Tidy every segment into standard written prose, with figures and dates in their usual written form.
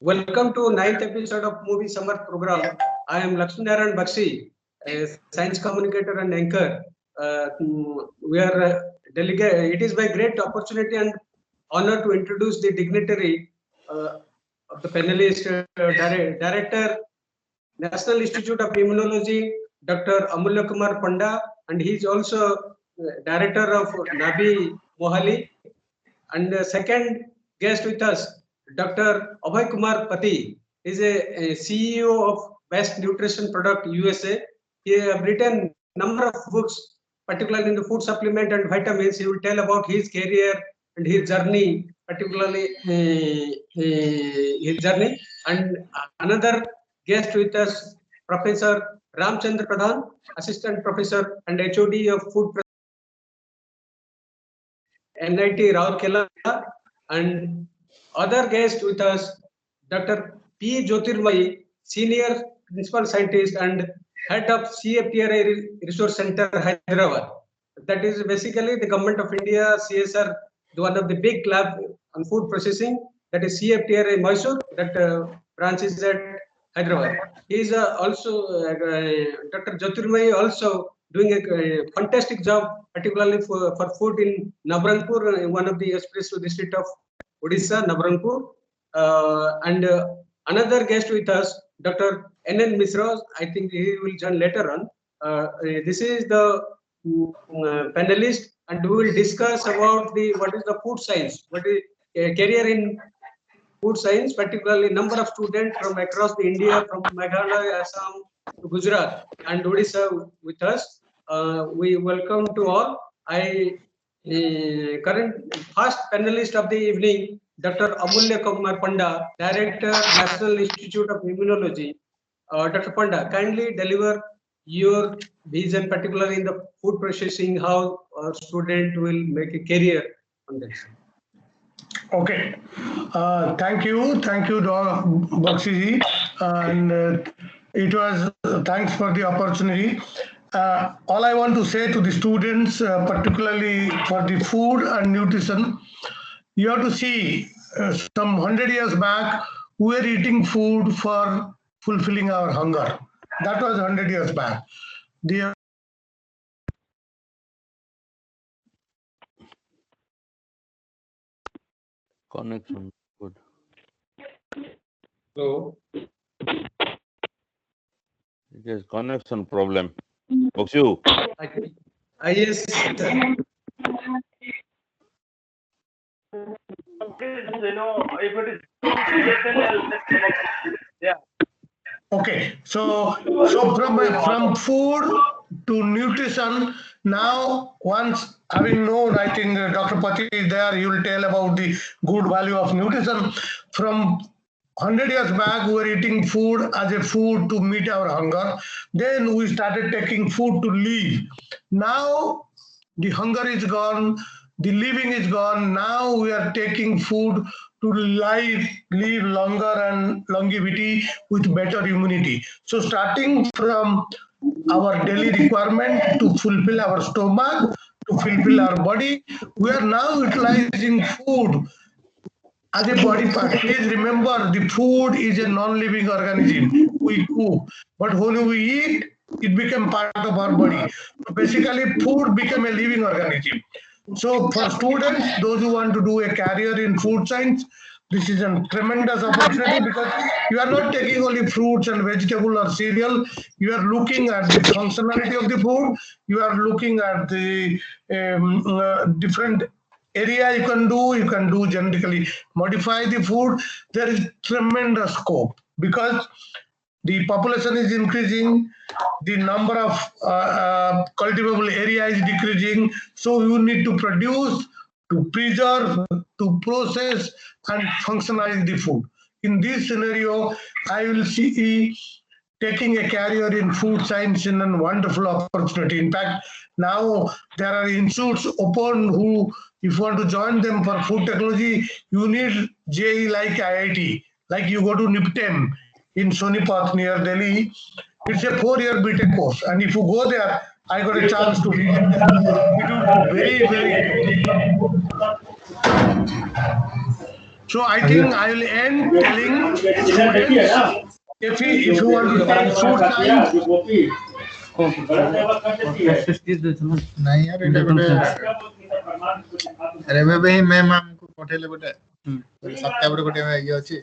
Welcome to 9th episode of Movie Summer Program. I am Laxmi Narayan Boxi, a science communicator and anchor. We are delegate. It is my great opportunity and honor to introduce the dignitary of the panelist, Director, National Institute of Immunology, Dr. Amulaya Panda, and he is also Director of NABI Mohali. And the second guest with us, Dr. Abhay Kumar Pati, is a CEO of Best Nutrition Product USA. He has written number of books, particularly in the food supplement and vitamins. He will tell about his career and his journey, particularly his journey. And another guest with us, Professor Ramchandra Pradhan, Assistant Professor and HOD of Food NIT Rourkela, and other guest with us, Dr.P.Jotirmayee, Senior Principal Scientist and Head of CFTRI Resource Center, Hyderabad. That is basically the Government of India, CSR, one of the big lab on food processing, that is CFTRI Mysore, that branch is at Hyderabad. He is also, Dr. Jotirmayee also doing a fantastic job, particularly for food in Nabarangpur, one of the espresso district of Odisha, Nabarangpur. And another guest with us, Dr.N.N.Mishra. I think he will join later on. This is the panelist, and we will discuss about what is the food science, what is career in food science, particularly number of students from across the India, from Meghalaya, Assam to Gujurat and Odisha with us. We welcome to all. Current first panelist of the evening, Dr. Amulaya Panda, Director, National Institute of Immunology. Dr. Panda, kindly deliver your vision, particularly in the food processing, how a student will make a career on this. Okay, thank you, Boxi, and it was thanks for the opportunity. All I want to say to the students, particularly for the food and nutrition, you have to see some 100 years back, we were eating food for fulfilling our hunger. That was 100 years back. The connection good. So It is connection problem. Boxu. yes, sir. If it is yeah. Okay, so from food to nutrition. Now, once having known, I think Dr. Pati is there, he will tell about the good value of nutrition. From 100 years back, we were eating food as a food to meet our hunger. Then we started taking food to live. Now, the hunger is gone, the living is gone. Now we are taking food to live longer and longevity with better immunity. So starting from our daily requirement to fulfill our stomach, to fulfill our body, we are now utilizing food as a body part. Please remember, the food is a non-living organism. We cook, but when we eat, it became part of our body. So basically, food became a living organism. So for students, those who want to do a career in food science, this is a tremendous opportunity because you are not taking only fruits and vegetable or cereal. You are looking at the functionality of the food. You are looking at the different area you can do genetically modify the food. There is tremendous scope because the population is increasing, the number of cultivable area is decreasing, so you need to produce, to preserve, to process and functionalize the food. In this scenario, I will see taking a career in food science in a wonderful opportunity. In fact, now there are institutes open who, if you want to join them for food technology, you need JE like IIT, like you go to NIPTEM in Sonipat near Delhi. It's a 4-year BTech course, and if you go there, I got a chance to visit them. It will be very, very good. So I think I will end telling students, if you want to take food science, नहीं यार এটা ଗୋଟେ ଆରେ ଏବେ ହିଁ ma'am ଆମକୁ ପଠେଇଲେ ଗୋଟେ ସପ୍ତାହରେ ଗୋଟେ ଇଏ ଅଛି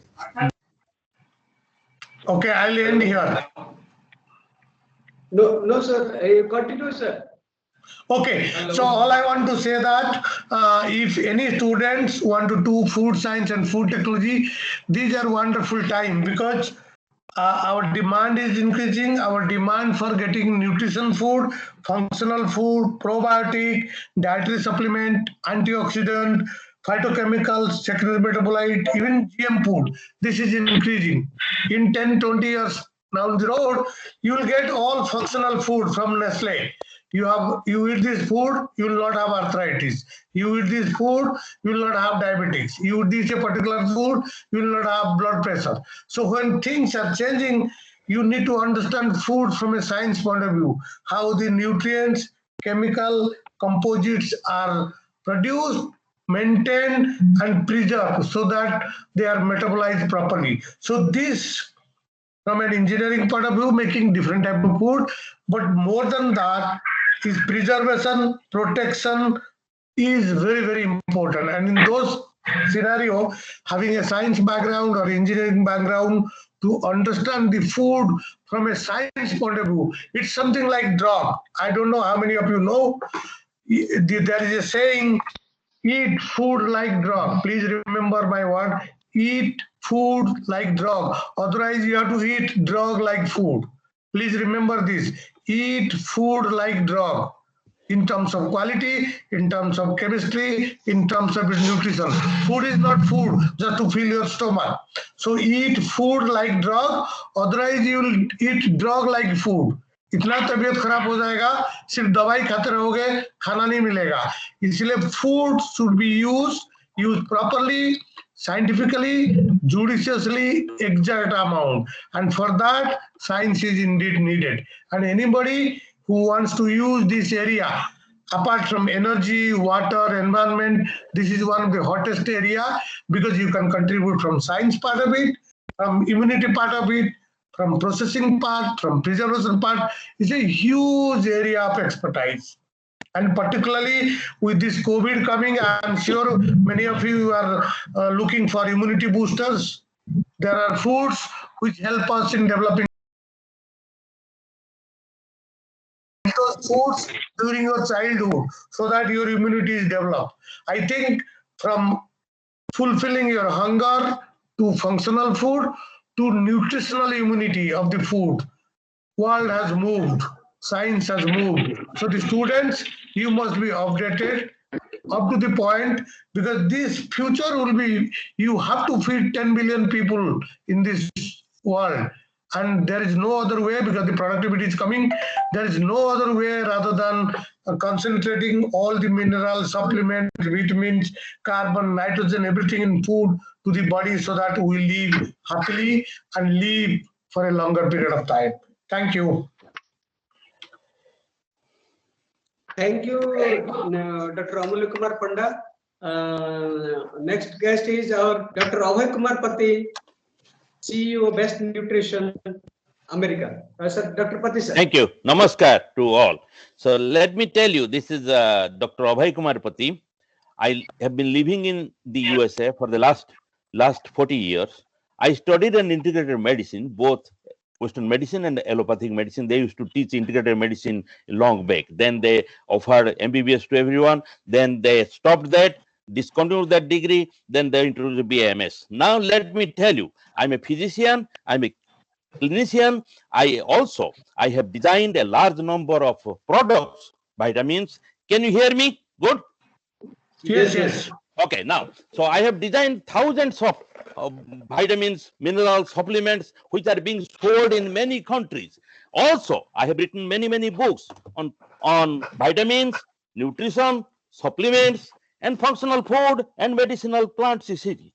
okay, I will end here. No, sir. You continue, sir. Okay, so all I want to say that if any students want to do food science and food technology, these are wonderful time because our demand is increasing. Our demand for getting nutrition food, functional food, probiotic, dietary supplement, antioxidant, phytochemicals, secondary metabolite, even GM food, this is increasing. In 10-20 years down the road, you will get all functional food from Nestle. You eat this food, you will not have arthritis. You eat this food, you will not have diabetics. You eat this particular food, you will not have blood pressure. So when things are changing, you need to understand food from a science point of view, how the nutrients, chemical composites are produced, maintained and preserved so that they are metabolized properly. So this, from an engineering point of view, making different type of food, but more than that is preservation, protection is very, very important. And in those scenario, having a science background or engineering background to understand the food from a science point of view, it's something like drug. I don't know how many of you know, there is a saying, eat food like drug. Please remember my word, eat food like drug. Otherwise, you have to eat drug like food. Please remember this, eat food like drug in terms of quality, in terms of chemistry, in terms of its nutrition. Food is not food just to fill your stomach. So eat food like drug, otherwise you will eat drug like food. इतना तबीयत खराब हो जाएगा, सिर्फ दवाई खाते रहोगे, खाना नहीं मिलेगा. इसलिए food should be used properly, scientifically, judiciously, exact amount. And for that, science is indeed needed. And anybody who wants to use this area, apart from energy, water, environment, this is one of the hottest area because you can contribute from science part of it, from immunity part of it, from processing part, from preservation part. It's a huge area of expertise. And particularly with this COVID coming, I'm sure many of you are looking for immunity boosters. There are foods which help us in developing those foods during your childhood so that your immunity is developed. I think from fulfilling your hunger to functional food to nutritional immunity of the food, world has moved, science has moved. So the students, you must be updated up to the point, because this future will be, you have to feed 10 billion people in this world. And there is no other way, because the productivity is coming. There is no other way rather than concentrating all the minerals, supplements, vitamins, carbon, nitrogen, everything in food to the body so that we live happily and live for a longer period of time. Thank you. Thank you, Dr. Amulaya Panda. Next guest is our Dr. Abhay Pati, CEO Best Nutrition America. Sir, Dr. Pati, sir. Thank you. Namaskar to all. So let me tell you, this is Dr. Abhay Pati. I have been living in the USA for the last 40 years. I studied an integrated medicine, both Western medicine and allopathic medicine. They used to teach integrated medicine long back. Then they offered MBBS to everyone. Then they stopped that, discontinued that degree. Then they introduced BAMS. Now let me tell you, I'm a physician, I'm a clinician. I have designed a large number of products, vitamins. Can you hear me? Good? Yes. Okay, now, so I have designed thousands of vitamins, minerals, supplements, which are being sold in many countries. Also, I have written many books on vitamins, nutrition, supplements, and functional food and medicinal plants, etc.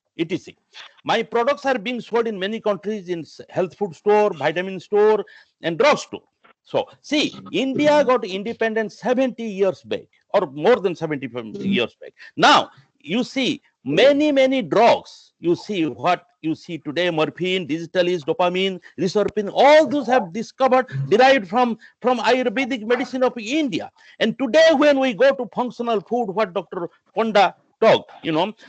My products are being sold in many countries in health food store, vitamin store, and drug store. So, see, India got independence 70 years back, or more than 70 years back. Now, you see, many drugs you see what you see today, morphine, digitalis, dopamine, resorpine, all those have discovered, derived from Ayurvedic medicine of India. And today when we go to functional food, what Dr. Panda talked,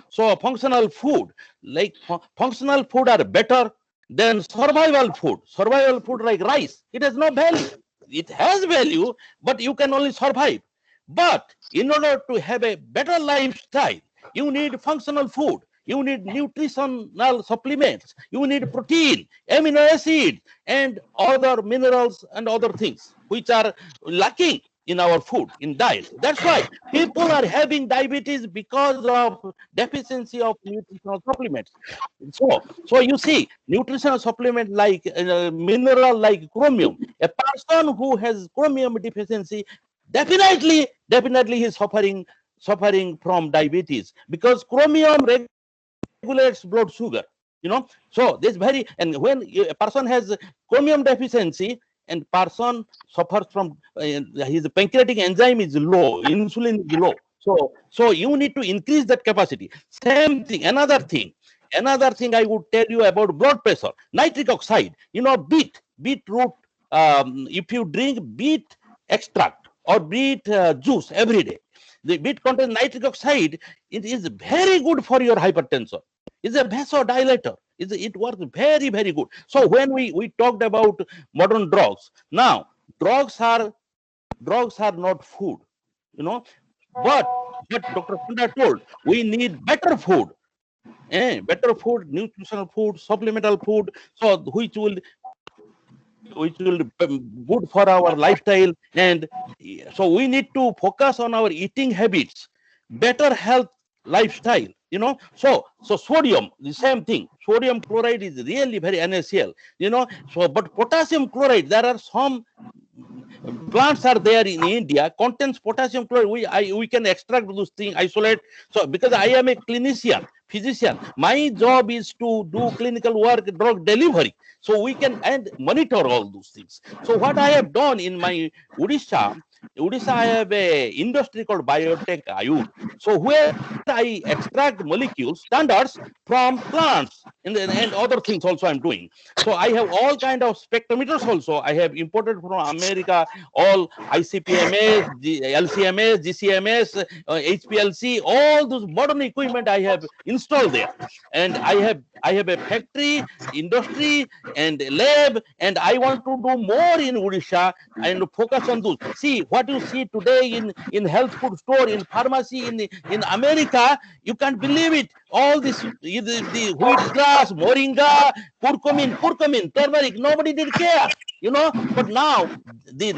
so functional food, like functional food are better than survival food. Survival food like rice, it has no value. It has value, but you can only survive. But in order to have a better lifestyle, you need functional food. You need nutritional supplements. You need protein, amino acid, and other minerals and other things which are lacking in our food, in diet. That's why people are having diabetes because of deficiency of nutritional supplements. So you see, nutritional supplement like mineral like chromium. A person who has chromium deficiency definitely he is suffering from diabetes, because chromium regulates blood sugar. So this very, and when a person has chromium deficiency and person suffers from his pancreatic enzyme is low, insulin is low. So you need to increase that capacity. Same thing. Another thing I would tell you about blood pressure. Nitric oxide. Beetroot. If you drink beet extract or beet juice every day, the beet contains nitric oxide. It is very good for your hypertension. It's a vasodilator. It works very, very good. So when we talked about modern drugs, now drugs are not food, but Dr. Panda told we need better food, better food, nutritional food, supplemental food, so which will be good for our lifestyle. And so we need to focus on our eating habits, better health lifestyle. So sodium, the same thing. Sodium chloride is really very NaCl. But potassium chloride, there are some plants are there in India contains potassium chloride. We can extract those things, isolate. So because I am a clinician, physician, my job is to do clinical work, drug delivery. So we can and monitor all those things. So what I have done in my Odisha, I have a industry called Biotech Ayur. So where I extract molecules, standards from plants and other things also I'm doing. So I have all kind of spectrometers also. I have imported from America all ICP-MS, LC-MS, GC-MS, HPLC, all those modern equipment I have installed there. And I have a factory, industry, and lab, and I want to do more in Odisha and focus on those. See what you see today in health food store, in pharmacy, in America, you can't believe it. All this the wheat grass, moringa, curcumin, turmeric, nobody did care. But now the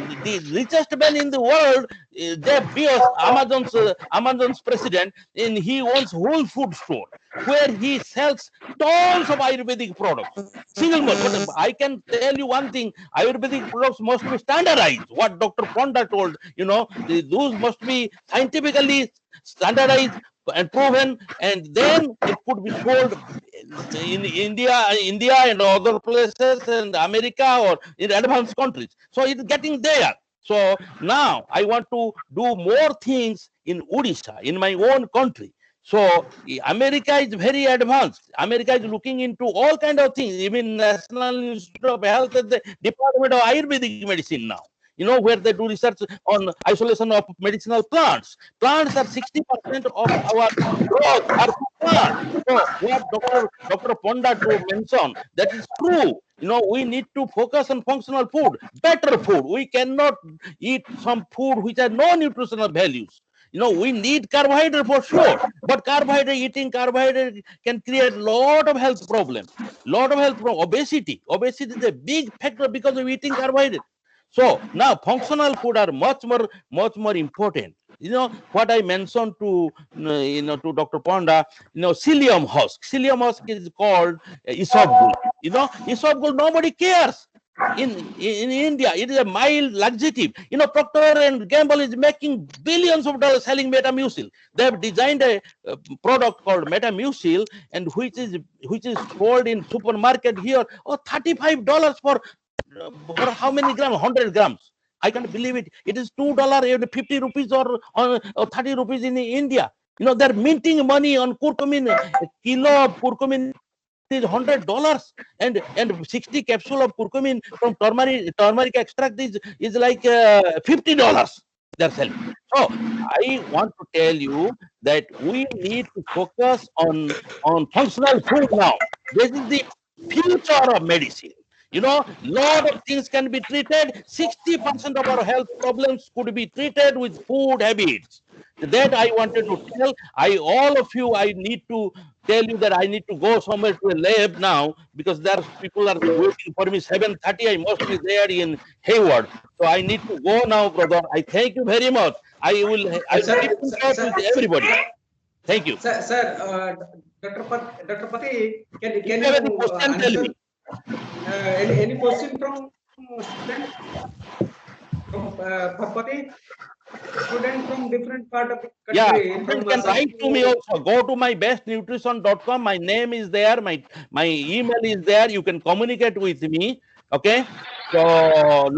richest man in the world, Jeff Bezos, Amazon's president, and he owns whole food store where he sells tons of Ayurvedic products. Single most. But I can tell you one thing: Ayurvedic products must be standardized. What Dr. Panda told, those must be scientifically standardized and proven, and then it could be sold in India and other places, and America or in advanced countries. So it's getting there. So now I want to do more things in Odisha, in my own country. So America is very advanced. America is looking into all kind of things. Even National Institute of Health and the Department of Ayurvedic Medicine now. Where they do research on isolation of medicinal plants. Plants are 60% of our drugs are plants. So what Dr. Panda mentioned, that is true. We need to focus on functional food, better food. We cannot eat some food which has no nutritional values. We need carbohydrate for sure, but eating carbohydrate can create a lot of health problems. Obesity is a big factor because of eating carbohydrate. So now functional food are much more important. What I mentioned to Dr. Panda, psyllium husk. Psyllium husk is called isabgol. Isabgol, nobody cares. In India, it is a mild laxative. Procter and Gamble is making billions of dollars selling Metamucil. They have designed a product called Metamucil, and which is sold in supermarket here, $35 for how many grams? 100 grams. I can't believe it. It is $2, 50 rupees or 30 rupees in India. You know, they're minting money on curcumin. A kilo of curcumin is $100, and 60 capsule of curcumin from turmeric extract is like $50 they're selling. So I want to tell you that we need to focus on functional food now. This is the future of medicine. You know, lot of things can be treated. 60% of our health problems could be treated with food habits. That I wanted to tell. All of you, I need to tell you that I need to go somewhere to a lab now, because there's people are waiting for me. 7:30, I must be there in Hayward. So I need to go now, brother. I thank you very much. I'll Sir, keep in touch with everybody. Thank you. Sir, Dr. Pati, can If you have any you question, tell me. answer any question from student from Pati? Student from different part of the Yeah, country. student can write to me also. Go to my bestnutrition.com. My name is there. My email is there. You can communicate with me. Okay. So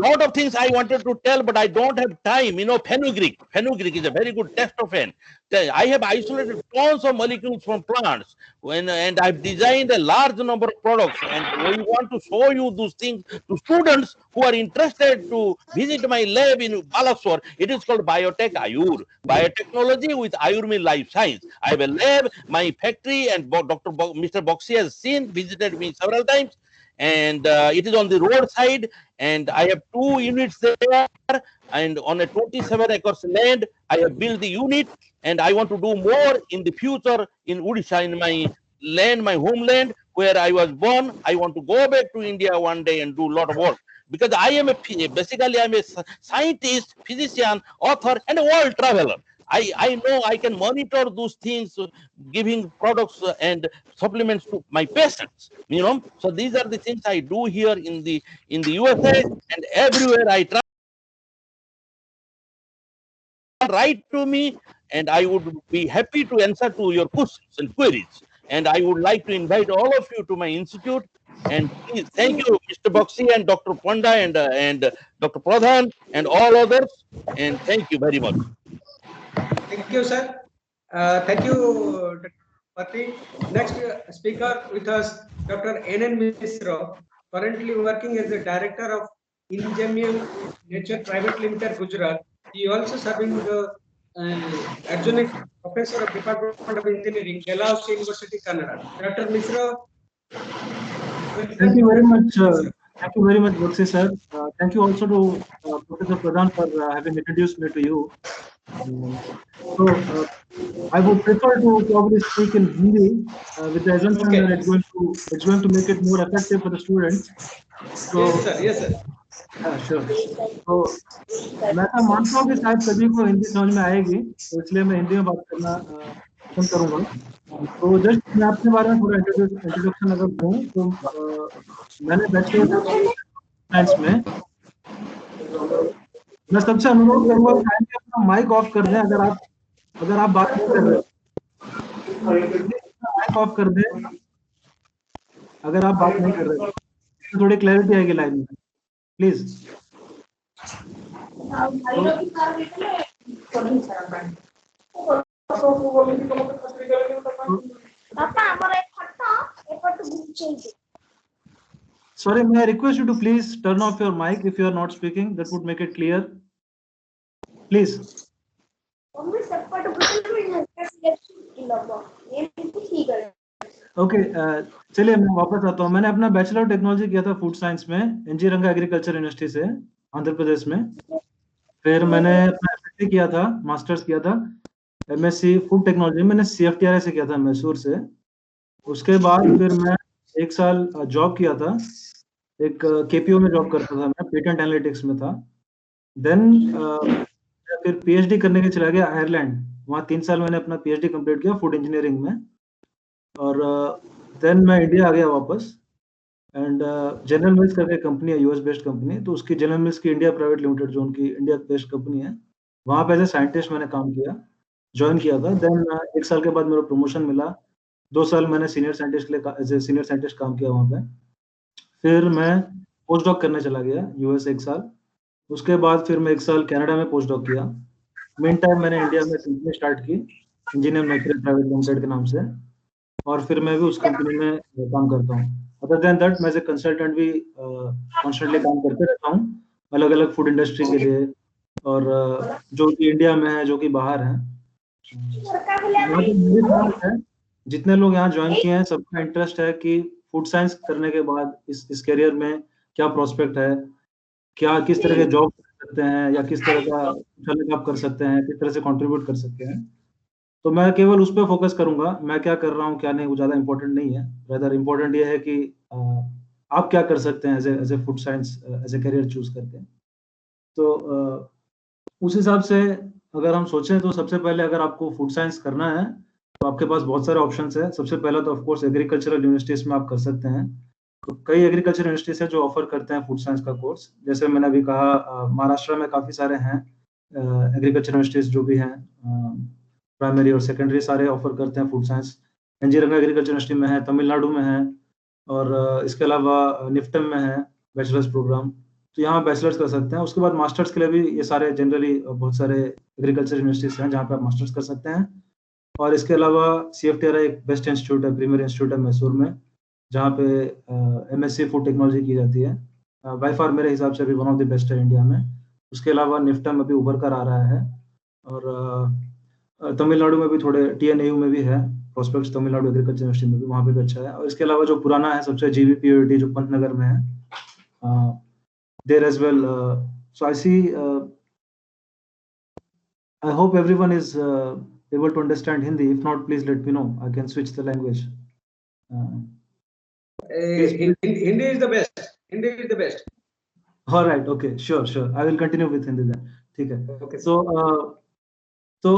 lot of things I wanted to tell, but I don't have time. You know, fenugreek. Fenugreek is a very good testofen. I have isolated tons of molecules from plants, and I've designed a large number of products, and we want to show you those things to students who are interested to visit my lab in Balasore. It is called Biotech Ayur, biotechnology with Ayurvedic life science. I have a lab, my factory, and Mr. Boxi has visited me several times, and it is on the roadside, and I have 2 units there, and on a 27 acres land, I have built the unit, and I want to do more in the future in Odisha, in my land, my homeland, where I was born. I want to go back to India one day and do a lot of work, because I am basically I'm a scientist, physician, author, and a world traveler. I know I can monitor those things, giving products and supplements to my patients. You know, so these are the things I do here in the USA, and everywhere I try. Write to me, and I would be happy to answer to your questions and queries. And I would like to invite all of you to my institute. And please, thank you, Mr. Boxi and Dr. Panda and Dr. Pradhan and all others. And thank you very much. Thank you, sir. Thank you, Dr. Pati. Next speaker with us, Dr.N.N.Mishra, currently working as the director of Imgenium Nature Private Limited, Gujurat. He also serving the adjunct professor of Department of Engineering, Dalhousie University, Canada. Dr. Mishra. Thank you very much. Thank you very much, Boxi sir. Thank you also to Professor Pradhan for having introduced me to you. So I would prefer to probably speak in Hindi with the assumption that it's going to make it more effective for the students. So, yes, sir. Yes, sir. Sure. तो मैं तो मानता हूँ कि शायद सभी को हिंदी समझ में आएगी, तो इसलिए मैं हिंदी में बात करना पसंद करूँगा। तो जस्ट मैं अपने बारे में थोड़ा इंट्रोडक्शन अगर दूँ तो मैंने बैचलर साइंस में, मैं सबसे अनुरोध करूँगा कि अपना माइक ऑफ कर दें अगर आप बात नहीं कर रहे, माइक ऑफ कर दें अगर आप बात नहीं कर रहे, तो थोड़ी क्लैरिटी आएगी लाइन में, please. Sorry, may I request you to please turn off your mic if you are not speaking. That would make it clear. Please. Okay चलिए मैं वापस आता हूँ। मैंने अपना बैचलर ऑफ टेक्नोलॉजी किया था फूड साइंस में एनजी रंगा एग्रीकल्चर यूनिवर्सिटी से आंध्र प्रदेश में। फिर मैंने अपना एमएससी किया था, मास्टर्स किया था एमएससी फूड टेक्नोलॉजी मैंने CFTRI से किया था, मैसूर से। उसके बाद फिर मैं 1 साल जॉब किया था, एक KPO में जॉब करता था, मैं पेटेंट एनालिटिक्स में था। देन फिर PhD करने के चला गया आयरलैंड, वहाँ 3 साल मैंने अपना PhD कंप्लीट किया फूड इंजीनियरिंग में। और देन मैं इंडिया आ गया वापस एंड जनरल मिल्स करके कंपनी है, US बेस्ड कंपनी, तो उसकी जनरल मिल्स की इंडिया प्राइवेट लिमिटेड जो उनकी इंडिया बेस्ड कंपनी है, वहाँ पे एज ए साइंटिस्ट मैंने काम किया, ज्वाइन किया था। देन 1 साल के बाद मेरा प्रमोशन मिला, 2 साल मैंने सीनियर साइंटिस्ट के लिए एज ए सीनियर साइंटिस्ट काम किया वहाँ पे। फिर मैं पोस्ट डॉक करने चला गया US 1 साल, उसके बाद फिर मैं 1 साल कनाडा में पोस्ट डॉक किया। मीन टाइम मैंने इंडिया में कंपनी स्टार्ट की इंजीनियम नेचुरल प्राइवेट लिमिटेड के नाम से, और फिर मैं भी उस कंपनी में काम करता हूँ। अदर देन दैट मैं एज ए कंसल्टेंट भी कॉन्स्टेंटली काम करते रहता हूँ अलग अलग फूड इंडस्ट्री के लिए, और जो कि इंडिया में है, जो कि बाहर है। यहाँ पे मेरी बात है, जितने लोग यहाँ ज्वाइन किए हैं सबका इंटरेस्ट है कि फूड साइंस करने के बाद इस करियर में क्या प्रोस्पेक्ट है, क्या किस तरह के जॉब कर सकते हैं, या किस तरह का अलग आप कर सकते हैं, किस तरह से कंट्रीब्यूट कर सकते हैं। तो मैं केवल उस पर फोकस करूंगा, मैं क्या कर रहा हूँ क्या नहीं वो ज़्यादा इंपॉर्टेंट नहीं है। रेदर इंपॉर्टेंट ये है कि आप क्या कर सकते हैं as a food science as a career choose करके। तो उस हिसाब से अगर हम सोचें तो सबसे पहले अगर आपको फूड साइंस करना है तो आपके पास बहुत सारे ऑप्शंस है। सबसे पहला तो ऑफकोर्स एग्रीकल्चरल यूनिवर्सिटीज में आप कर सकते हैं। तो कई एग्रीकल्चर यूनिवर्सिटीज है जो ऑफर करते हैं फूड साइंस का कोर्स। जैसे मैंने अभी कहा महाराष्ट्र में काफ़ी सारे हैं एग्रीकल्चर यूनिवर्सिटीज जो भी हैं, प्राइमरी और सेकेंडरी सारे ऑफर करते हैं food science. Engineering agriculture university में है, तमिलनाडु में है, और इसके अलावा निफ्टम में है बैचलर्स प्रोग्राम। तो यहाँ बैचलर्स कर सकते हैं। उसके बाद मास्टर्स के लिए भी ये सारे जनरली बहुत सारे एग्रीकल्चर यूनिवर्सिटीज हैं जहाँ पे आप मास्टर्स कर सकते हैं। और इसके अलावा CFTRI एक बेस्ट इंस्टीट्यूट है, प्रीमियर इंस्टीट्यूट है मैसूर में, जहाँ पे MSc फूड टेक्नोलॉजी की जाती है। बाय फार मेरे हिसाब से अभी वन ऑफ द बेस्ट है इंडिया में। उसके अलावा निफ्टम अभी उभर कर आ रहा है, और तमिलनाडु में भी थोड़े TNAU में भी है प्रोस्पेक्ट्स, तमिलनाडु एग्रीकल्चर यूनिवर्सिटी में भी, वहाँ पे भी अच्छा है। और इसके अलावा जो पुराना है सबसे GVPUT जो पंतनगर में है, there as well. So I see, I hope everyone is able to understand Hindi. If not, please let me know. I can switch the language. Hindi is the best. Hindi is the best. All right. Okay. Sure. Sure. I will continue with Hindi then. ठीक है. Okay. तो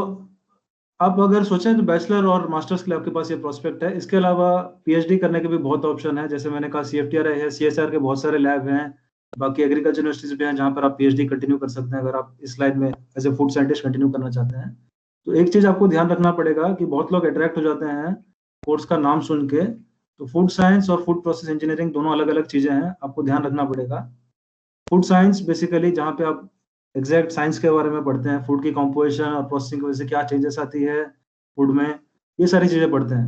आप अगर सोचें तो bachelor और masters के लिए आपके पास ये प्रोस्पेक्ट है। इसके अलावा PhD करने के भी बहुत ऑप्शन है। जैसे मैंने कहा CFTRI है, CSIR के बहुत सारे लैब हैं, बाकी एग्रीकल्चर यूनिवर्सिटीज भी हैं जहाँ पर आप PhD कंटिन्यू कर सकते हैं अगर आप इस लाइन में as a food scientist continue करना चाहते हैं। तो एक चीज आपको ध्यान रखना पड़ेगा कि बहुत लोग अट्रैक्ट हो जाते हैं कोर्स का नाम सुन के। तो फूड साइंस और फूड प्रोसेस इंजीनियरिंग दोनों अलग अलग चीजें हैं, आपको ध्यान रखना पड़ेगा। फूड साइंस बेसिकली जहाँ पे आप एग्जैक्ट साइंस के बारे में पढ़ते हैं, फूड की कॉम्पोजिशन और प्रोसेसिंग की वजह से क्या चेंजेस आती है फूड में, ये सारी चीजें पढ़ते हैं।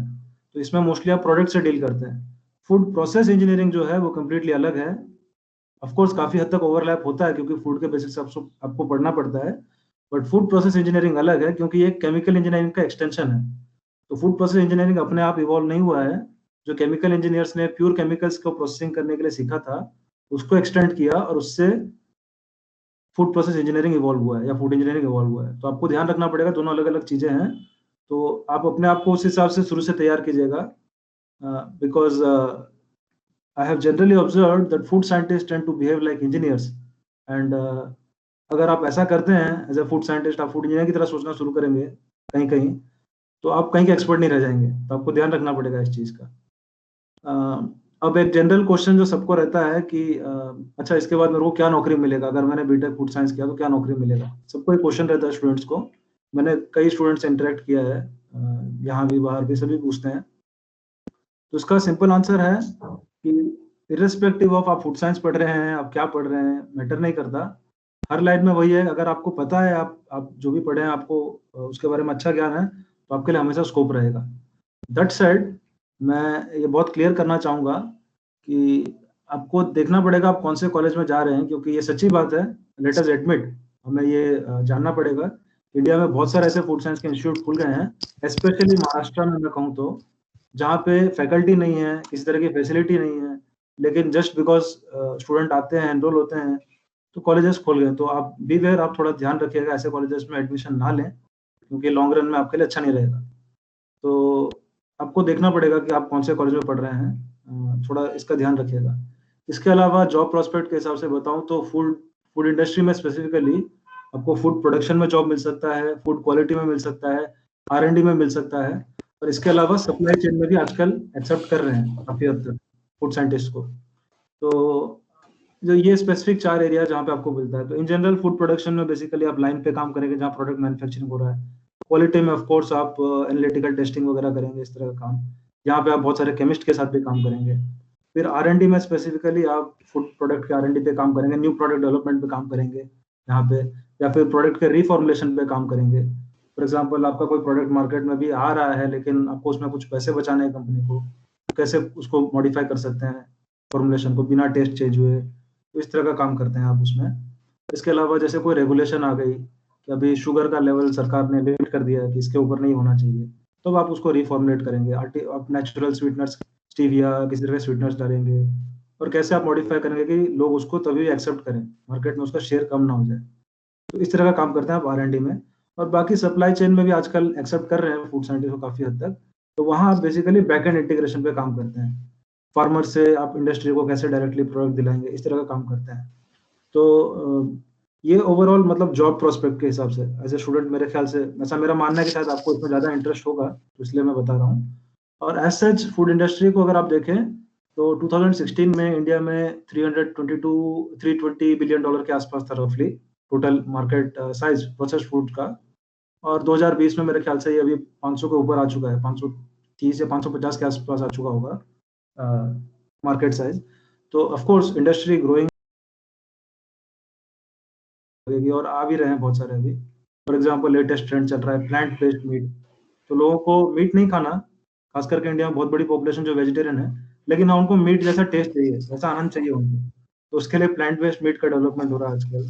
तो इसमें मोस्टली आप प्रोडक्ट से डील करते हैं। फूड प्रोसेस इंजीनियरिंग जो है वो कम्प्लीटली अलग है। ऑफ कोर्स काफी हद तक ओवरलैप होता है क्योंकि फूड के बेसिस आपको पढ़ना पड़ता है, बट फूड प्रोसेस इंजीनियरिंग अलग है क्योंकि ये केमिकल इंजीनियरिंग का एक्सटेंशन है। तो फूड प्रोसेस इंजीनियरिंग अपने आप इवॉल्व नहीं हुआ है। जो केमिकल इंजीनियर्स ने प्योर केमिकल्स को प्रोसेसिंग करने के लिए सीखा था उसको एक्सटेंड किया और उससे फूड प्रोसेस इंजीनियरिंग इवॉल्व हुआ है या फूड इंजीनियरिंग इवॉल्व हुआ है। तो आपको ध्यान रखना पड़ेगा, दोनों अलग अलग चीजें हैं। तो आप अपने आप को उस हिसाब से शुरू से तैयार कीजिएगा, because I have generally observed that food scientists tend to behave like engineers, and अगर आप ऐसा करते हैं एज ए फूड साइंटिस्ट, आप फूड इंजीनियर की तरह सोचना शुरू करेंगे कहीं कहीं, तो आप कहीं के एक्सपर्ट नहीं रह जाएंगे। तो आपको ध्यान रखना पड़ेगा इस चीज़ का। अब एक जनरल क्वेश्चन जो सबको रहता है कि अच्छा इसके बाद मेरे को क्या नौकरी मिलेगा, अगर मैंने बीटेक फूड साइंस किया तो क्या नौकरी मिलेगा। सबको एक क्वेश्चन रहता है स्टूडेंट्स को। मैंने कई स्टूडेंट्स से इंटरेक्ट किया है, यहाँ भी बाहर भी, सभी पूछते हैं। तो इसका सिंपल आंसर है कि इर्रेस्पेक्टिव ऑफ आप फूड साइंस पढ़ रहे हैं, आप क्या पढ़ रहे हैं, मैटर नहीं करता। हर लाइन में वही है, अगर आपको पता है आप जो भी पढ़े हैं आपको उसके बारे में अच्छा ज्ञान है तो आपके लिए हमेशा स्कोप रहेगा। दैट सेड, मैं ये बहुत क्लियर करना चाहूँगा कि आपको देखना पड़ेगा आप कौन से कॉलेज में जा रहे हैं, क्योंकि ये सच्ची बात है। लेट अस एडमिट, हमें ये जानना पड़ेगा इंडिया में बहुत सारे ऐसे फूड साइंस के इंस्टीट्यूट खुल गए हैं, स्पेशली महाराष्ट्र में मैं कहूँ तो, जहाँ पे फैकल्टी नहीं है, किसी तरह की फैसिलिटी नहीं है, लेकिन जस्ट बिकॉज स्टूडेंट आते हैं, एनरोल होते हैं, तो कॉलेजेस खोल गए। तो आप बी वेयर, आप थोड़ा ध्यान रखिएगा ऐसे कॉलेजेस में एडमिशन ना लें, क्योंकि लॉन्ग रन में आपके लिए अच्छा नहीं रहेगा। तो आपको देखना पड़ेगा कि आप कौन से कॉलेज में पढ़ रहे हैं, थोड़ा इसका ध्यान रखिएगा। इसके अलावा जॉब प्रोस्पेक्ट के हिसाब से बताऊँ तो फूड इंडस्ट्री में स्पेसिफिकली आपको फूड प्रोडक्शन में जॉब मिल सकता है, फूड क्वालिटी में मिल सकता है, R&D में मिल सकता है, और इसके अलावा सप्लाई चेन में भी आजकल एक्सेप्ट कर रहे हैं काफी हद तक फूड साइंटिस्ट को। तो जो ये स्पेसिफिक 4 एरिया जहाँ पे आपको मिलता है। तो इन जनरल फूड प्रोडक्शन में बेसिकली आप लाइन पे काम करेंगे जहाँ प्रोडक्ट मैन्युफैक्चरिंग हो रहा है। क्वालिटी में ऑफ कोर्स आप एनालिटिकल टेस्टिंग वगैरह करेंगे, इस तरह का काम, जहाँ पे आप बहुत सारे केमिस्ट के साथ भी काम करेंगे। फिर R&D में स्पेसिफिकली आप फूड प्रोडक्ट के R&D पे काम करेंगे, न्यू प्रोडक्ट डेवलपमेंट पे काम करेंगे यहाँ पे, या फिर प्रोडक्ट के रिफॉर्मुलेशन पे काम करेंगे। फॉर एग्जांपल आपका कोई प्रोडक्ट मार्केट में भी आ रहा है लेकिन आपको उसमें कुछ पैसे बचाने हैं कंपनी को, तो कैसे उसको मॉडिफाई कर सकते हैं फॉर्मुलेशन को बिना टेस्ट चेंज हुए, तो इस तरह का काम करते हैं आप उसमें। इसके अलावा जैसे कोई रेगुलेशन आ गई कि अभी शुगर का लेवल सरकार ने लिमिट कर दिया है कि इसके ऊपर नहीं होना चाहिए, तो आप उसको रिफॉर्मुलेट करेंगे, आप नेचुरल स्वीटनर्स स्टीविया किसी तरह स्वीटनर्स डालेंगे, और कैसे आप मॉडिफाई करेंगे कि लोग उसको तभी एक्सेप्ट करें, मार्केट में उसका शेयर कम ना हो जाए। तो इस तरह का काम करते हैं आप R&D में। और बाकी सप्लाई चेन में भी आजकल एक्सेप्ट कर रहे हैं फूड साइंटिस्ट को काफ़ी हद तक, तो वहाँ आप बेसिकली बैक एंड इंटीग्रेशन पे काम करते हैं। फार्मर से आप इंडस्ट्री को कैसे डायरेक्टली प्रोडक्ट दिलाएंगे, इस तरह का काम करते हैं। तो ये ओवरऑल मतलब जॉब प्रोस्पेक्ट के हिसाब से एज ए स्टूडेंट मेरे ख्याल से ऐसा मेरा मानना है कि शायद आपको इसमें ज़्यादा इंटरेस्ट होगा, तो इसलिए मैं बता रहा हूँ। और एज सच फूड इंडस्ट्री को अगर आप देखें तो 2016 में इंडिया में 320 बिलियन डॉलर के आसपास था रफली total market size processed food का, और 2020 में मेरे ख्याल से ये अभी 500 के ऊपर आ चुका है, 530 या 550 के आसपास आ चुका होगा मार्केट साइज। तो ऑफ कोर्स इंडस्ट्री ग्रोइंग लगेगी और आ भी रहे हैं बहुत सारे अभी। फॉर एग्जांपल लेटेस्ट ट्रेंड चल रहा है प्लांट बेस्ड मीट, तो लोगों को मीट नहीं खाना, खास करके इंडिया में बहुत बड़ी पॉपुलेशन जो वेजिटेरियन है, लेकिन हाँ उनको मीट जैसा टेस्ट चाहिए, वैसा आनंद चाहिए उनको, तो उसके लिए प्लांट बेस्ड मीट का डेवलपमेंट हो रहा है आजकल।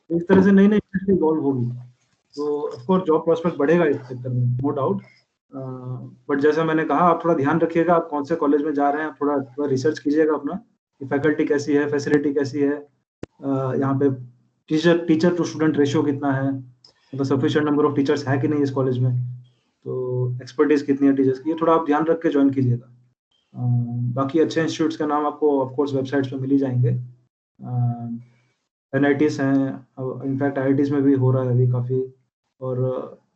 तो इस तरह से नई नई इंडस्ट्री इवॉल्व होगी, तो ऑफकोर्स जॉब प्रोस्पेक्ट बढ़ेगा इस सेक्टर में, नो डाउट। बट जैसा मैंने कहा आप थोड़ा ध्यान रखिएगा आप कौन से कॉलेज में जा रहे हैं, थोड़ा रिसर्च कीजिएगा अपना कि फैकल्टी कैसी है, फैसिलिटी कैसी है, यहाँ पे टीचर टू स्टूडेंट रेशियो कितना है, मतलब सफिशिएंट नंबर ऑफ टीचर्स है कि नहीं इस कॉलेज में, तो एक्सपर्टीज कितनी है टीचर्स की, ये थोड़ा आप ध्यान रख के ज्वाइन कीजिएगा। बाकी अच्छे इंस्टीट्यूट्स का नाम आपको ऑफकोर्स वेबसाइट्स पे मिल ही जाएंगे। NITs हैं, इनफैक्ट IITs में भी हो रहा है अभी काफ़ी। और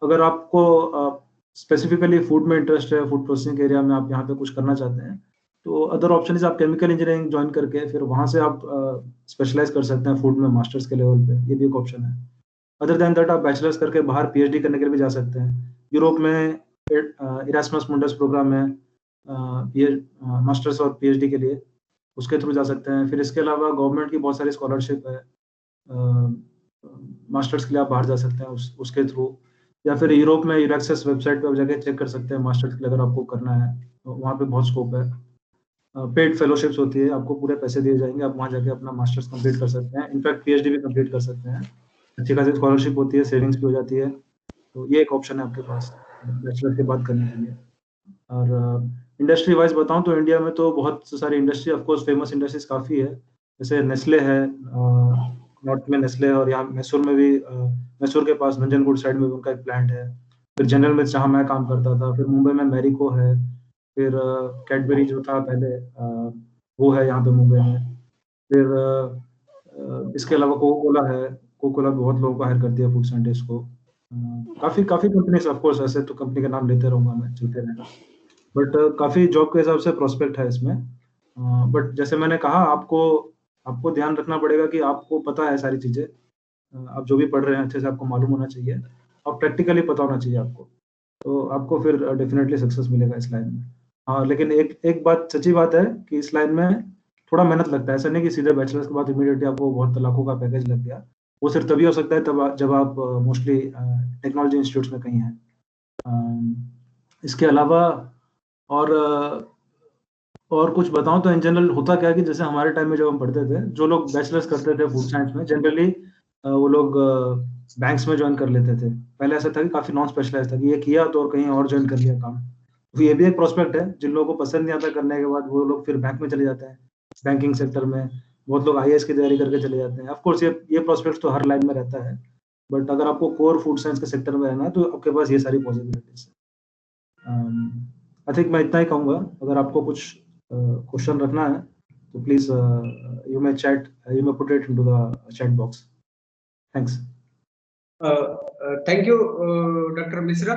अगर आपको स्पेसिफिकली फूड में इंटरेस्ट है, फूड प्रोसेसिंग एरिया में आप यहाँ पे कुछ करना चाहते हैं, तो अदर ऑप्शन आप केमिकल इंजीनियरिंग ज्वाइन करके फिर वहाँ से आप स्पेशलाइज कर सकते हैं फूड में मास्टर्स के लेवल पे, ये भी एक ऑप्शन है। अदर देन दैट आप बैचलर्स करके बाहर PhD करने के लिए भी जा सकते हैं। यूरोप में इरास्मस मुंडस प्रोग्राम है मास्टर्स और PhD के लिए, उसके थ्रू जा सकते हैं। फिर इसके अलावा गवर्नमेंट की बहुत सारी स्कॉलरशिप है, मास्टर्स के लिए आप बाहर जा सकते हैं उसके थ्रू, या फिर यूरोप में यूरेक्सेस वेबसाइट पे आप जाके चेक कर सकते हैं मास्टर्स के लिए अगर आपको करना है, तो वहाँ पे बहुत स्कोप है। पेड फेलोशिप्स होती है, आपको पूरे पैसे दिए जाएंगे, आप वहाँ जाके अपना मास्टर्स कंप्लीट कर सकते हैं, इनफैक्ट PhD भी कंप्लीट कर सकते हैं, अच्छी खासी स्कॉलरशिप होती है, सेविंग्स भी हो जाती है, तो ये एक ऑप्शन है आपके पास बैचलर के बाद करने के लिए। और इंडस्ट्री वाइज बताऊं तो इंडिया में तो बहुत सारी इंडस्ट्री, ऑफकोर्स फेमस इंडस्ट्रीज काफ़ी है, जैसे नेस्ले है, नॉर्थ में नेस्ले है, और यहाँ मैसूर में भी मैसूर के पास नंजनगुड साइड में भी उनका एक प्लांट है। फिर जनरल मिल्स जहाँ मैं काम करता था, फिर मुंबई में मैरिको है, फिर कैडबरी जो था पहले वो है यहाँ पे मुंबई में, फिर इसके अलावा कोको कोला है, कोको कोला बहुत लोगों को हायर करती है फूड साइंटिस्ट को। काफ़ी कंपनीज, ऑफकोर्स ऐसे तो कंपनी का नाम लेते रहूँगा मैं, चलते रहेगा, बट काफ़ी जॉब के हिसाब से प्रोस्पेक्ट है इसमें। बट जैसे मैंने कहा आपको ध्यान रखना पड़ेगा कि आपको पता है सारी चीज़ें, आप जो भी पढ़ रहे हैं अच्छे से आपको मालूम होना चाहिए और प्रैक्टिकली पता होना चाहिए आपको, तो आपको फिर डेफिनेटली सक्सेस मिलेगा इस लाइन में। हाँ, लेकिन एक बात सच्ची बात है कि इस लाइन में थोड़ा मेहनत लगता है, ऐसा नहीं कि सीधे बैचलर्स के बाद इमीडिएटली आपको बहुत लाखों का पैकेज लग गया, वो सिर्फ तभी हो सकता है तब जब आप मोस्टली टेक्नोलॉजी इंस्टीट्यूट्स में कहीं हैं। इसके अलावा और कुछ बताऊं तो इन जनरल होता क्या है कि जैसे हमारे टाइम में जब हम पढ़ते थे, जो लोग बैचलर्स करते थे फूड साइंस में जनरली वो लोग बैंक्स में ज्वाइन कर लेते थे। पहले ऐसा था कि काफ़ी नॉन स्पेशलाइज था कि ये किया तो और कहीं और ज्वाइन कर लिया काम, तो ये भी एक प्रोस्पेक्ट है। जिन लोगों को पसंद नहीं आता करने के बाद वो लोग फिर बैंक में चले जाते हैं, बैंकिंग सेक्टर में बहुत लोग IAS की तैयारी करके चले जाते हैं। ऑफकोर्स ये प्रोस्पेक्ट तो हर लाइन में रहता है, बट अगर आपको कोर फूड साइंस के सेक्टर में रहना है तो आपके पास ये सारी पॉसिबिलिटीज है। आई थिंक मैं इतना ही कहूँगा, अगर आपको कुछ क्वेश्चन रखना है तो please you may put it into the chat box. Thanks. Thank you, Dr. Mishra.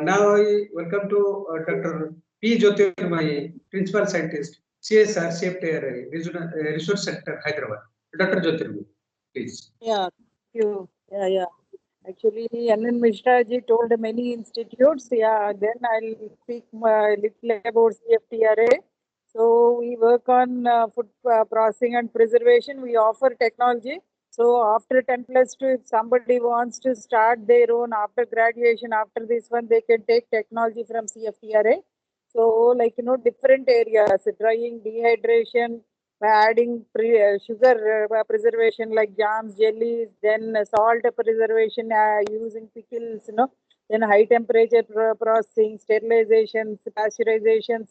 Now I welcome to Dr. P.Jotirmayee, Principal Scientist, CSIR-CFTRI, Resource Center, Hyderabad. Dr. Jotirmayee, please. Yeah, thank you. Yeah. Actually, N.N.Mishra ji told many institutes. Yeah, then I'll speak a little about CFTRI. So we work on food processing and preservation. We offer technology. So after 10+2, if somebody wants to start their own after graduation, after this one, they can take technology from CFTRI. So different areas, drying, dehydration, by adding sugar preservation like jams, jellies, then salt preservation using pickles, then high temperature processing, sterilizations, pasteurizations,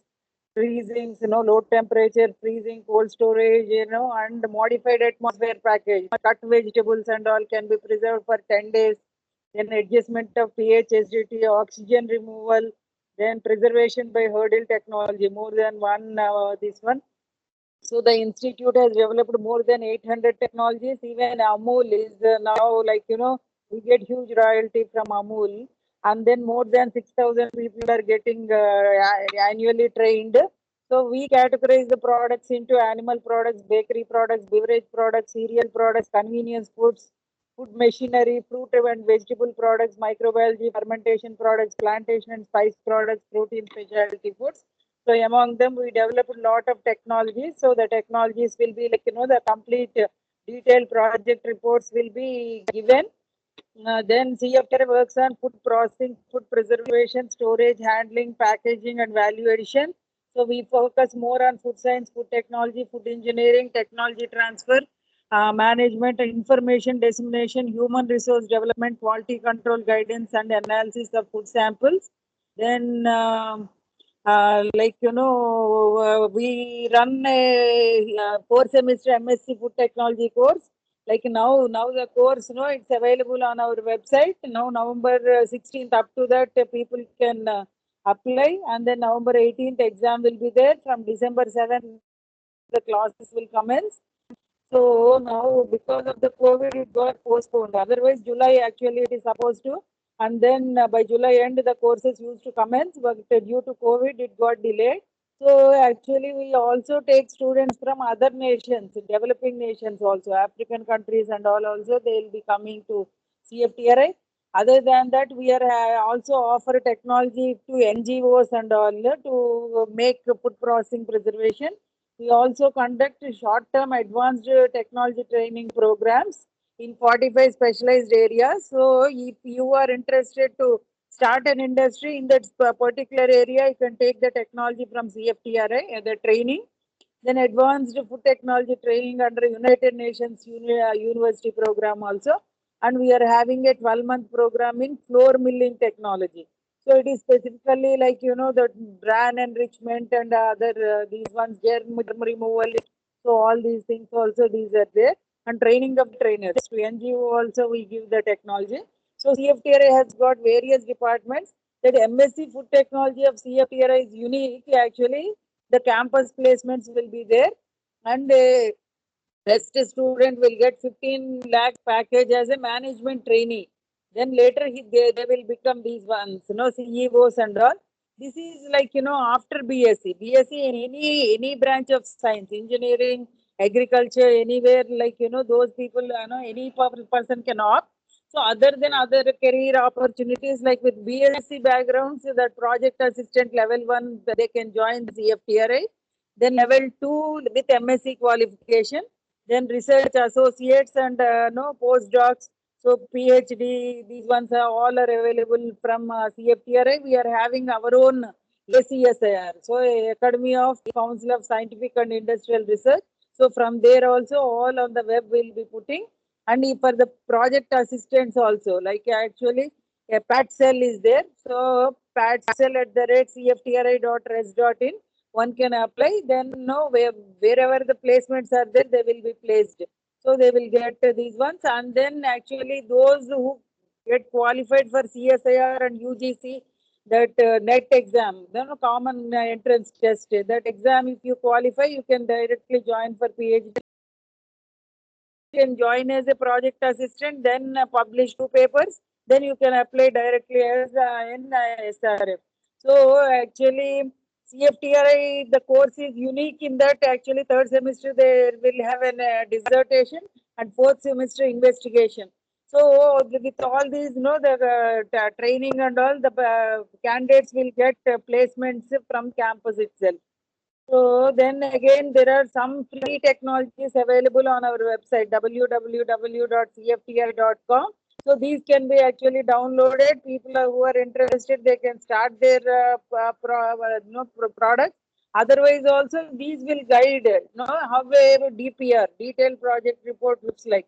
freezing, low temperature freezing, cold storage, and modified atmosphere package. Cut vegetables and all can be preserved for 10 days. Then adjustment of pH, SDT, oxygen removal, then preservation by hurdle technology, more than one, this one. So the institute has developed more than 800 technologies. Even Amul is now we get huge royalty from Amul, and then more than 6,000 people are getting annually trained. So we categorize the products into animal products, bakery products, beverage products, cereal products, convenience foods, food machinery, fruit and vegetable products, microbiology, fermentation products, plantation and spice products, protein specialty foods. So among them, we developed a lot of technologies. So the technologies will be the complete detailed project reports will be given. Then CFTR works on food processing, food preservation, storage, handling, packaging, and value addition. So we focus more on food science, food technology, food engineering, technology transfer, management, information dissemination, human resource development, quality control guidance, and analysis of food samples. Then we run a 4-semester MSc Food Technology course. Now the course, it's available on our website. Now November 16th, up to that, people can apply, and then November 18th exam will be there. From December 7th, the classes will commence. So now because of the COVID, it got postponed. Otherwise, July actually it is supposed to, and then by July end the courses used to commence, but due to COVID, it got delayed. So actually, we also take students from other nations, developing nations also, African countries and all also, they will be coming to CFTRI. Other than that, we are also offer technology to NGOs and all to make food processing preservation. We also conduct short-term advanced technology training programs in 45 specialized areas. So if you are interested to start an industry in that particular area, you can take the technology from CFTRI, the training. Then advanced food technology training under United Nations University program also. And we are having a 12-month program in flour milling technology. So it is specifically the bran enrichment and other these ones, germ removal. So all these things also these are there. And training of trainers. To NGO also we give the technology. So CFTRI has got various departments. That MSc Food Technology of CFTRI is unique actually. The campus placements will be there, and a best student will get 15 lakh package as a management trainee. Then later they will become these ones, CEOs and all. This is after BSc. BSc in any branch of science, engineering, agriculture, anywhere those people, any person can opt. So other than other career opportunities like with BSc backgrounds, that project assistant level 1, they can join the CFTRI. Then level 2 with MSc qualification. Then research associates and postdocs. So PhD, these ones are all are available from CFTRI. We are having our own ACSIR, so Academy of Council of Scientific and Industrial Research. So from there also all on the web will be putting. And for the project assistants also, actually a PAT cell is there. So patcell@cftri.res.in, one can apply. Then wherever the placements are there, they will be placed. So they will get these ones. And then actually those who get qualified for CSIR and UGC, that NET exam, common entrance test, that exam, if you qualify, you can directly join for PhD. You can join as a project assistant, then publish 2 papers, then you can apply directly as in SRF. So actually CFTRI, the course is unique in that actually 3rd semester they will have a dissertation and 4th semester investigation. So with all these, the training and all, the candidates will get placements from campus itself. So then again, there are some free technologies available on our website, www.cftri.com. So these can be actually downloaded. People who are interested, they can start their products. Otherwise, also these will guide how a DPR, detailed project report, looks like.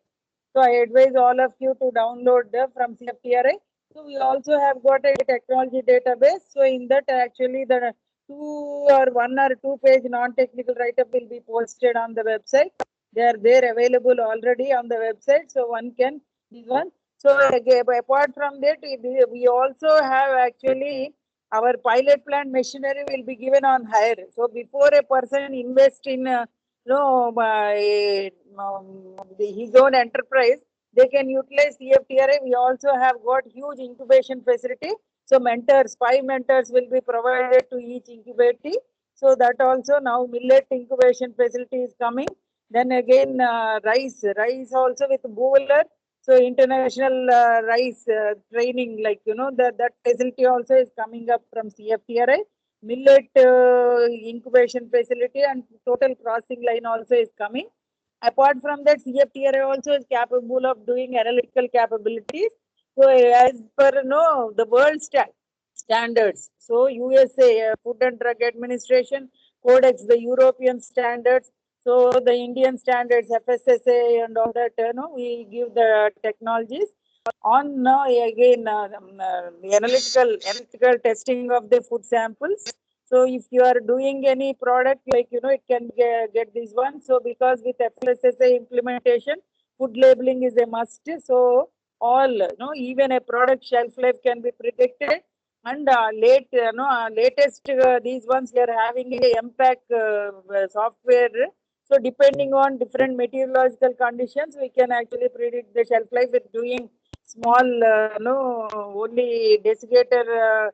So I advise all of you to download from CFTRI. So we also have got a technology database. So in that actually the 1 or 2 page non-technical write-up will be posted on the website. They are there available already on the website. So one can this one. So again, apart from that, we also have actually our pilot plant machinery will be given on hire. So before a person invest in his own enterprise, they can utilize CFTRI. We also have got huge incubation facility. So mentors, 5 mentors will be provided to each incubator. So that also now millet incubation facility is coming. Then again rice also with Bowler. So international rice training, like that facility also is coming up from CFTRI. Millet incubation facility and total crossing line also is coming. Apart from that, CFTRI also is capable of doing analytical capabilities. So as per the world standards, so USA Food and Drug Administration Codex, the European standards, so the Indian standards, FSSA and all that, we give the technologies on again the analytical testing of the food samples. So if you are doing any product, like it can get this one. So because with FSSA implementation, food labeling is a must. So all even a product shelf life can be predicted. And latest these ones we are having a MPAC software. So depending on different meteorological conditions, we can actually predict the shelf life with doing small only desiccator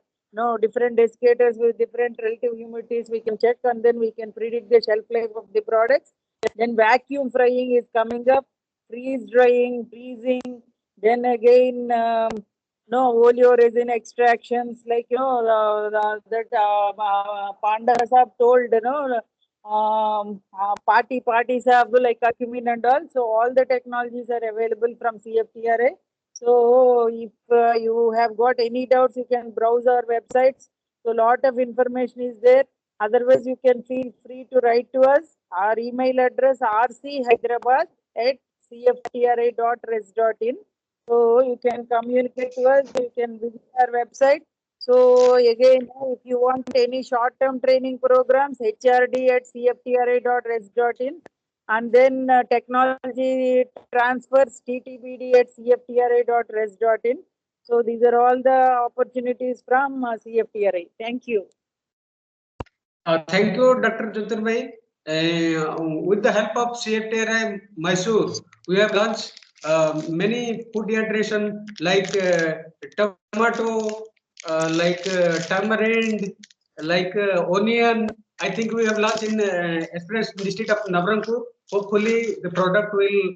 different desiccators with different relative humidities we can check, and then we can predict the shelf life of the products. Then vacuum frying is coming up, freeze drying, freezing, then again oleo resin extractions, like that Pandas have told Pati have like cumin and all. So all the technologies are available from CFTRI. So if you have got any doubts, you can browse our websites. So lot of information is there. Otherwise, you can feel free to write to us. Our email address rchhyderabad@cftri.res.in. So you can communicate to us. You can visit our website. So again, if you want any short-term training programs, hrd@cftri.res.in. And then technology transfers, ttbd@cftri.res.in. So these are all the opportunities from CFTRI. Thank you. Thank you, Dr. Jyotirmayee. With the help of CFTRI Mysore, we have launched many food hydration like tomato, like tamarind, like onion. I think we have launched in Express district of Navranpur. Hopefully, the product will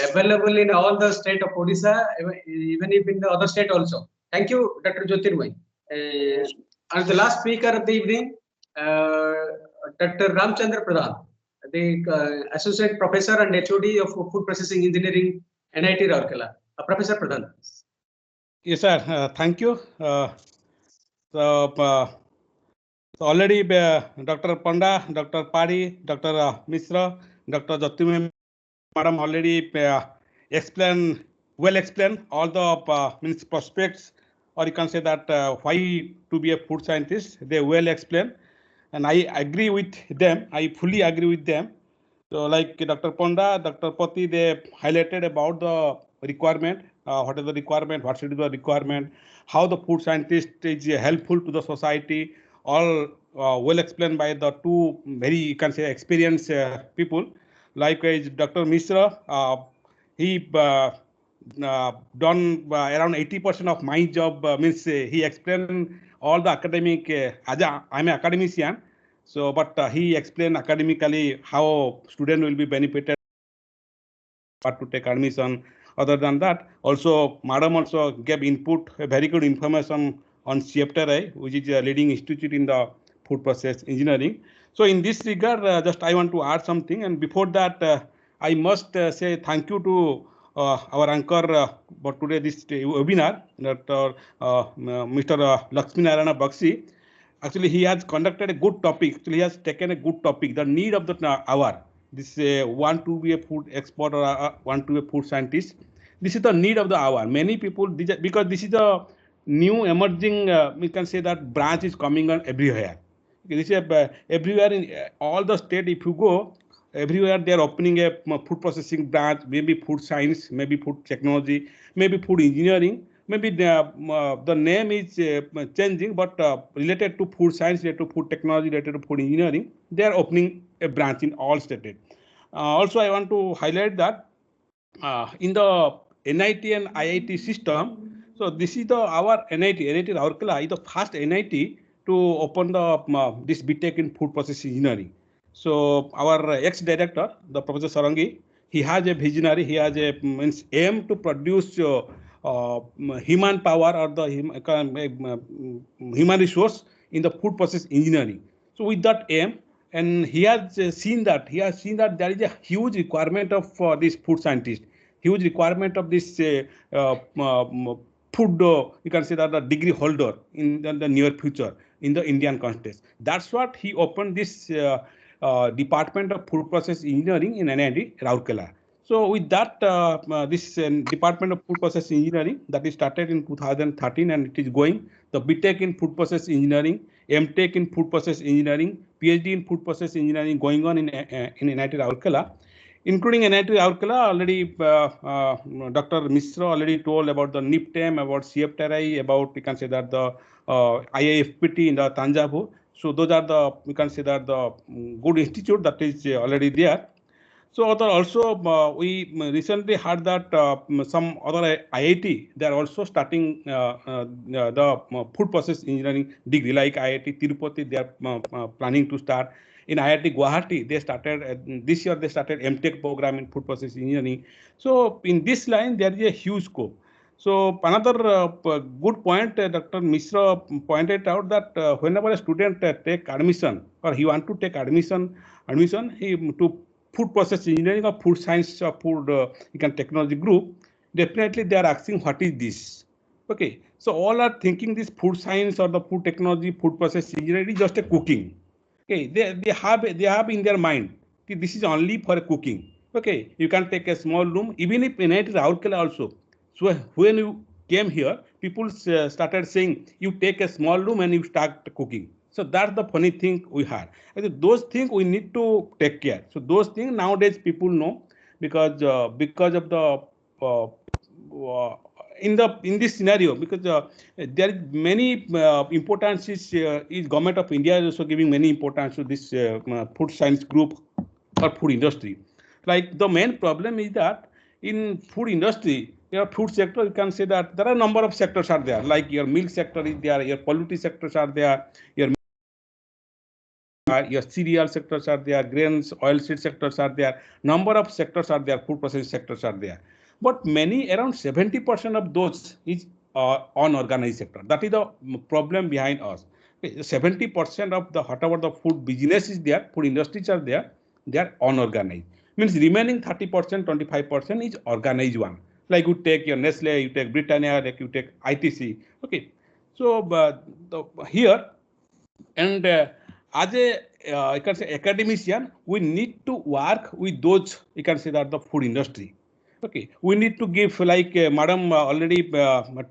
available in all the state of Odisha, even if in the other state also. Thank you, Dr. Jyotirmayee. And the last speaker of the evening, Dr. Ramchandra Pradhan, the Associate Professor and HOD of Food Processing Engineering, NIT Rourkela. Professor Pradhan. Yes, sir. Thank you. So already Dr. Panda, Dr. Pati, Dr. Mishra, Dr. Jotirmayee Madam already explained all the means prospects, or you can say that why to be a food scientist. They well explained, and I agree with them. I fully agree with them. So like Dr. Panda, Dr. Pati, they highlighted about the requirement, what is the requirement, what should be the requirement, how the food scientist is helpful to the society, all well explained by the two very, you can say, experienced people. Likewise, Dr. Mishra, he done around 80% of my job, means he explained all the academic, I'm an academician. So, but he explained academically how student will be benefited to take admission. Other than that, also Madam also gave input, very good information on CFTRI, which is a leading institute in the food process engineering. So in this regard, just I want to add something. And before that, I must say thank you to our anchor for today this webinar, Dr. Mr. Laxmi Narayan Boxi. Actually, he has conducted a good topic. Actually, he has taken a good topic, the need of the hour. This want to be a food expert or want to be a food scientist. This is the need of the hour. Many people, because this is the new emerging, we can say that branch is coming on everywhere. This is everywhere in all the state. If you go, everywhere they are opening a food processing branch, maybe food science, maybe food technology, maybe food engineering. Maybe the name is changing, but related to food science, related to food technology, related to food engineering, they are opening a branch in all states. Also, I want to highlight that in the NIT and IIT system, so this is our NIT Rourkela is the first NIT to open the this BTech in food process engineering. So our ex-director, the Professor Sarangi, he has a visionary, he has a aim to produce human power or the human resource in the food process engineering. So with that aim, and he has seen that there is a huge requirement of this food scientist, huge requirement of this food, you can say that the degree holder in the near future in the Indian context. That's what he opened this Department of Food Process Engineering in NIT Rourkela. So with that, this Department of Food Process Engineering that is started in 2013 and it is going, the BTech in Food Process Engineering, MTech in Food Process Engineering, PhD in Food Process Engineering going on in NIT Rourkela, including NIT Rourkela. Already Dr. Mishra already told about the NIPTEM, about CFTRI, about, we can say that the IIFPT in the Tanjavur. So those are the, we can say that the good institute that is already there. So also we recently heard that some other IIT, they are also starting the food process engineering degree, like IIT Tirupati, they are planning to start. In IIT Guwahati, they started this year. They started MTech program in food process engineering. So in this line, there is a huge scope. So another good point, Dr. Mishra pointed out that whenever a student take admission or he want to take admission, he to food process engineering or food science or food technology group, definitely they are asking what is this. Okay, so all are thinking this food science or the food technology, food process engineering is just a cooking. Okay, they have in their mind that this is only for cooking. Okay, you can take a small room, even if in NIT Rourkela also. So when you came here, people started saying you take a small room and you start cooking. So that's the funny thing we had. Those things we need to take care. So those things nowadays people know because of the in this scenario, because there is many importance is government of India is also giving many importance to this food science group or food industry. Like the main problem is that in food industry, your food sector, you can say that there are a number of sectors are there, like your milk sector is there, your poultry sectors are there, your cereal sectors are there, grains, oilseed sectors are there, number of sectors are there, food processing sectors are there. But many, around 70% of those is unorganized sector. That is the problem behind us. 70% of the whatever the food business is there, food industries are there, they are unorganized. Means remaining 30%, 25% is organized one. Like you take your Nestle, you take Britannia, like you take ITC. Okay, so here and as a you can say academician, we need to work with those, you can say that the food industry. Okay, we need to give, like madam already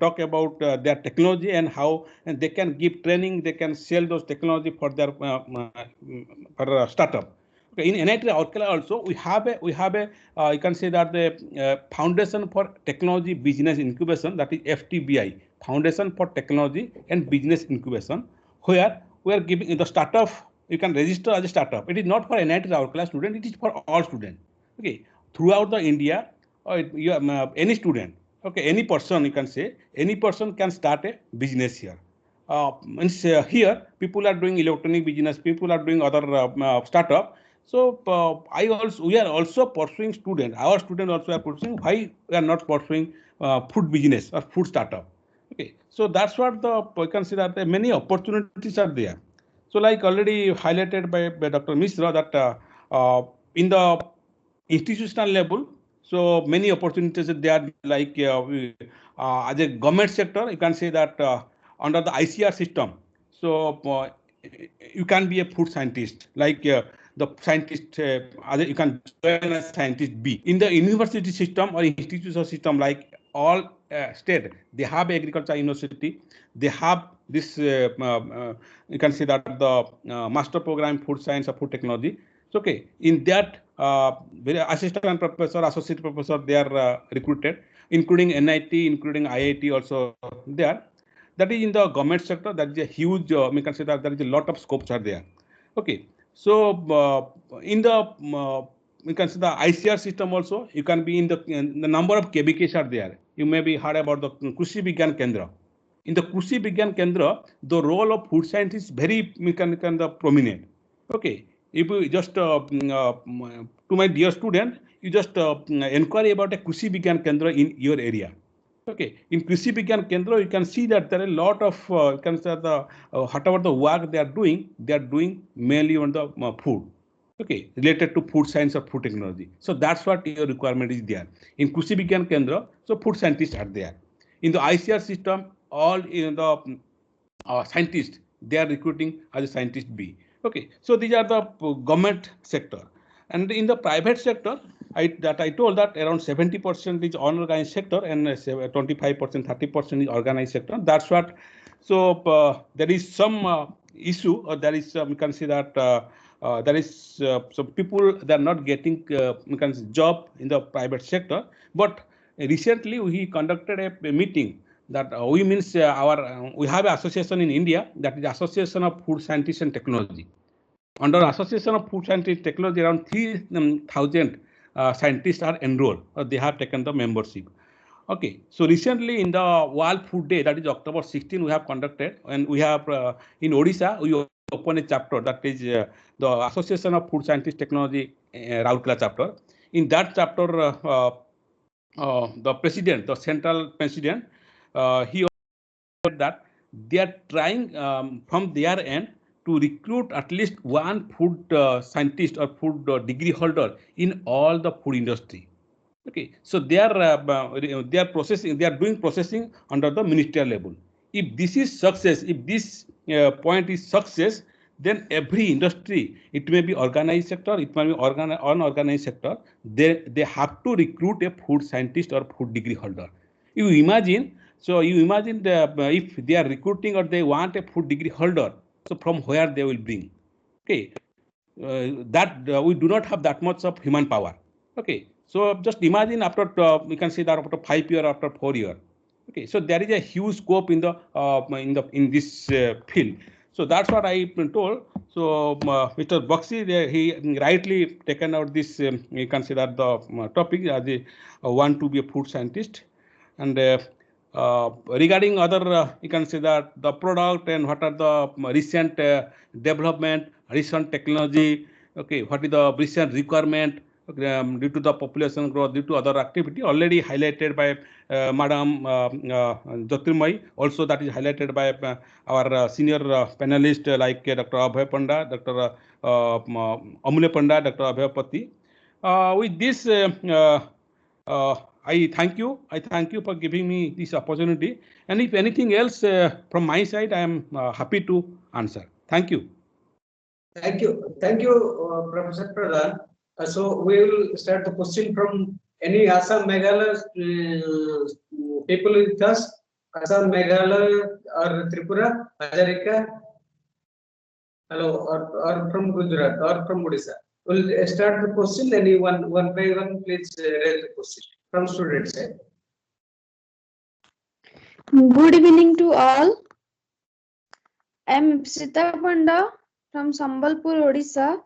talk about their technology and how and they can give training, they can sell those technology for their for startup. Okay, in NIT Rourkela also we have a you can say that the Foundation for Technology Business Incubation, that is FTBI, Foundation for Technology and Business Incubation, where we are giving the startup, you can register as a startup. It is not for NIT Rourkela student, it is for all students. Okay, throughout the India, any student, okay, any person, you can say, any person can start a business here. Means here, people are doing electronic business, people are doing other startup. So we are also pursuing students. Our students also are pursuing. Why we are not pursuing food business or food startup? Okay, so that's what you can see that many opportunities are there. So like already highlighted by Dr. Mishra that in the institutional level, so many opportunities there, like as a government sector, you can say that under the ICR system, so you can be a food scientist, like the scientist, you can join as scientist B. In the university system or institutional system, like all state, they have agriculture university, they have this, you can say that the master program food science or food technology. So, okay, in that assistant professor, associate professor, they are recruited, including NIT, including IIT also there. That is in the government sector. That is a huge, we can say that there is a lot of scopes are there. Okay, so in the we can say the ICR system also, you can be in the number of KBKs are there. You may be heard about the Krishi Vigyan Kendra. In the Krishi Vigyan Kendra, the role of food science is very prominent. Okay, if you just to my dear student, you just inquire about a Krishi Vigyan Kendra in your area. Okay, in Krishi Vigyan Kendra, you can see that there are a lot of you can say the whatever the work they are doing mainly on the food. Okay, related to food science or food technology. So that's what your requirement is there. In Krishi Vigyan Kendra, so food scientists are there. In the ICR system, all in the scientists, they are recruiting as a scientist B. Okay, so these are the government sector. And in the private sector, I told that around 70% is unorganized sector and 25%, 30% is organized sector. That's what. So there is some issue, or there is some, you can see that there is some people that are not getting you can say job in the private sector. But recently we conducted a meeting that we means we have an association in India, that is Association of Food Scientists and Technology. Under Association of Food Scientists and Technology, around 3,000 scientists are enrolled, or they have taken the membership. Okay, so recently in the World Food Day, that is October 16, we have conducted, and we have in Odisha, we open a chapter, that is the Association of Food Scientists Technology Rourkela chapter. In that chapter, the president, the central president, he said that they are trying from their end to recruit at least one food scientist or food degree holder in all the food industry. Okay, so they are processing, they are doing processing under the ministerial level. If this is success, if this point is success, then every industry, it may be organized sector, it may be unorganized sector, they have to recruit a food scientist or food degree holder. You imagine, so you imagine if they are recruiting or they want a food degree holder, so from where they will bring? Okay, we do not have that much of human power. Okay, so just imagine after we can say that after 5 years, after 4 years. Okay, so there is a huge scope in the in this field. So that's what I told. So Mr. Boxi, he rightly taken out this. You can say that the topic as they want to be a food scientist, and regarding other, you can say that the product and what are the recent development, recent technology. Okay, what is the recent requirement due to the population growth, due to other activity, already highlighted by Madam Jotirmayee. Also, that is highlighted by our senior panelists like Dr. Abhay Panda, Dr. Amulaya Panda, Dr. Abhay Pati. With this, I thank you. I thank you for giving me this opportunity. And if anything else from my side, I am happy to answer. Thank you. Thank you, Professor Pradhan. So we will start the question from any Assam Meghalaya people with us. Assam, Meghalaya, or Tripura, Hajarika. Hello, or from Gujurat, or from Odisha. We'll start the question. Anyone, one by one, please raise the question from students. Good evening to all. I am Sita Panda from Sambalpur, Odisha.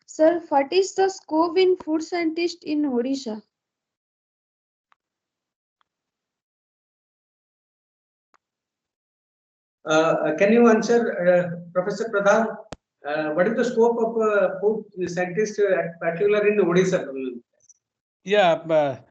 Sir, what is the scope in food scientist in Odisha? Can you answer, Professor Pradhan? What is the scope of food scientist, particularly in Odisha? Yeah, but